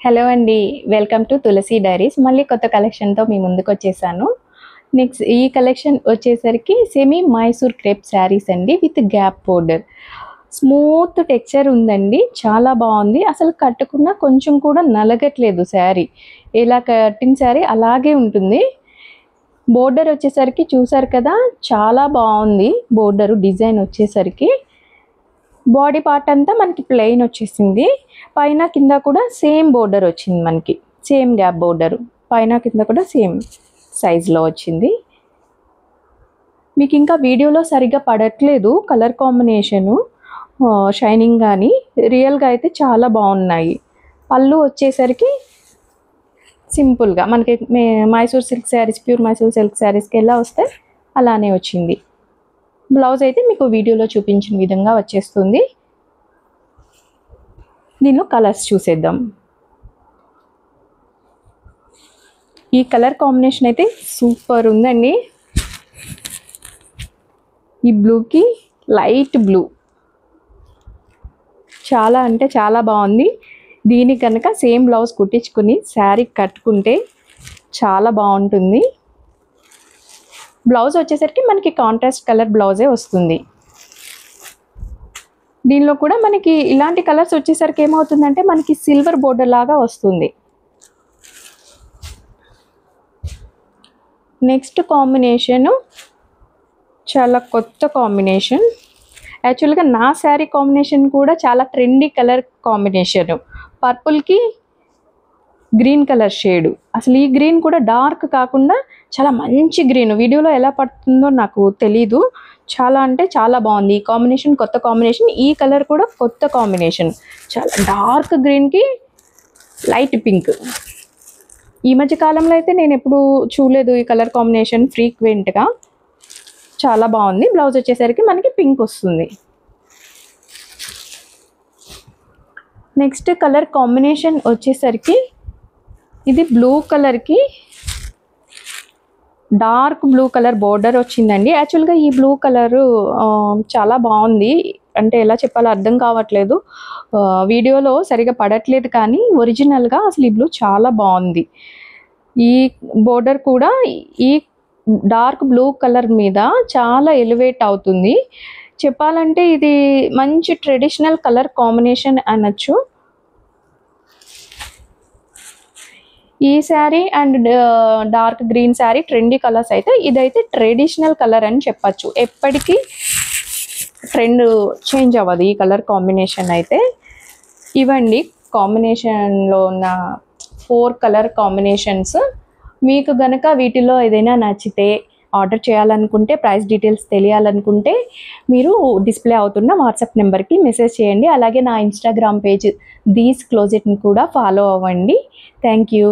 Hello అండి. Welcome to Tulasi diaries. మళ్ళీ కొత్త కలెక్షన్‌తో మీ ముందుకొచ్చేసాను. నెక్స్ట్ ఈ కలెక్షన్ వచ్చేసరికి సెమీ మైసూర్ క్రేప్ శారీస్ అండి with gap border. Smooth texture ఉందండి. చాలా బాగుంది. అసలు కట్టుకున్న కొంచెం కూడా నలగట్లేదు శారీ. ఇలా కట్టిన శారీ అలాగే ఉంటుంది. బోర్డర్ వచ్చేసరికి చూసారు కదా, చాలా బాగుంది. బోర్డరు డిజైన్ వచ్చేసరికి బాడీ పార్ట్ అంతా మనకి ప్లెయిన్ వచ్చేసింది. పైన కింద కూడా సేమ్ బోర్డర్ వచ్చింది. మనకి సేమ్ గ్యాప్ బోర్డరు పైన కింద కూడా సేమ్ సైజులో వచ్చింది. మీకు ఇంకా వీడియోలో సరిగ్గా పడట్లేదు కలర్ కాంబినేషను, షైనింగ్ కానీ రియల్గా అయితే చాలా బాగున్నాయి. పళ్ళు వచ్చేసరికి సింపుల్గా మనకి Mysore silk saris, pure Mysore silk శారీస్కి ఎలా వస్తే అలానే వచ్చింది. బ్లౌజ్ అయితే మీకు వీడియోలో చూపించిన విధంగా వచ్చేస్తుంది. దీనిలో కలర్స్ చూసేద్దాం. ఈ కలర్ కాంబినేషన్ అయితే సూపర్ ఉందండి. ఈ బ్లూకి లైట్ బ్లూ చాలా అంటే చాలా బాగుంది. దీనికి కనుక సేమ్ బ్లౌజ్ కుట్టించుకుని శారీ కట్టుకుంటే చాలా బాగుంటుంది. బ్లౌజ్ వచ్చేసరికి మనకి కాంట్రాస్ట్ కలర్ బ్లౌజే వస్తుంది. దీనిలో కూడా మనకి ఇలాంటి కలర్స్ వచ్చేసరికి ఏమవుతుందంటే మనకి సిల్వర్ బోర్డర్ లాగా వస్తుంది. నెక్స్ట్ కాంబినేషను చాలా కొత్త కాంబినేషన్. యాక్చువల్గా నా శారీ కాంబినేషన్ కూడా చాలా ట్రెండీ కలర్ కాంబినేషను. పర్పుల్కి గ్రీన్ కలర్ షేడు. అసలు ఈ గ్రీన్ కూడా డార్క్ కాకుండా చాలా మంచి గ్రీన్. వీడియోలో ఎలా పడుతుందో నాకు తెలీదు. చాలా అంటే చాలా బాగుంది ఈ కాంబినేషన్. కొత్త కాంబినేషన్. ఈ కలర్ కూడా కొత్త కాంబినేషన్. చాలా డార్క్ గ్రీన్కి లైట్ పింక్. ఈ మధ్య కాలంలో అయితే నేను ఎప్పుడు చూడలేదు ఈ కలర్ కాంబినేషన్ ఫ్రీక్వెంట్గా. చాలా బాగుంది. బ్లౌజ్ వచ్చేసరికి మనకి పింక్ వస్తుంది. నెక్స్ట్ కలర్ కాంబినేషన్ వచ్చేసరికి ఇది బ్లూ కలర్కి డార్క్ బ్లూ కలర్ బోర్డర్ వచ్చిందండి. యాక్చువల్గా ఈ బ్లూ కలరు చాలా బాగుంది. అంటే ఎలా చెప్పాలో అర్థం కావట్లేదు. వీడియోలో సరిగా పడట్లేదు కానీ ఒరిజినల్గా అసలు ఈ బ్లూ చాలా బాగుంది. ఈ బోర్డర్ కూడా ఈ డార్క్ బ్లూ కలర్ మీద చాలా ఎలివేట్ అవుతుంది. చెప్పాలంటే ఇది మంచి ట్రెడిషనల్ కలర్ కాంబినేషన్ అనొచ్చు. ఈ sari and dark green sari trendy colours అయితే ఇదైతే ట్రెడిషనల్ కలర్ అని చెప్పచ్చు. ఎప్పటికీ ట్రెండ్ చేంజ్ అవ్వదు ఈ కలర్ కాంబినేషన్ అయితే. ఇవండి కాంబినేషన్లో ఉన్న 4 కలర్ కాంబినేషన్స్. మీకు గనక వీటిలో ఏదైనా నచ్చితే ఆర్డర్ చేయాలనుకుంటే, ప్రైస్ డీటెయిల్స్ తెలియాలనుకుంటే మీరు డిస్ప్లే అవుతున్న వాట్సాప్ నెంబర్కి మెసేజ్ చేయండి. అలాగే నా ఇన్స్టాగ్రామ్ పేజ్ దీస్ క్లోజెట్ని కూడా ఫాలో అవ్వండి. Thank you.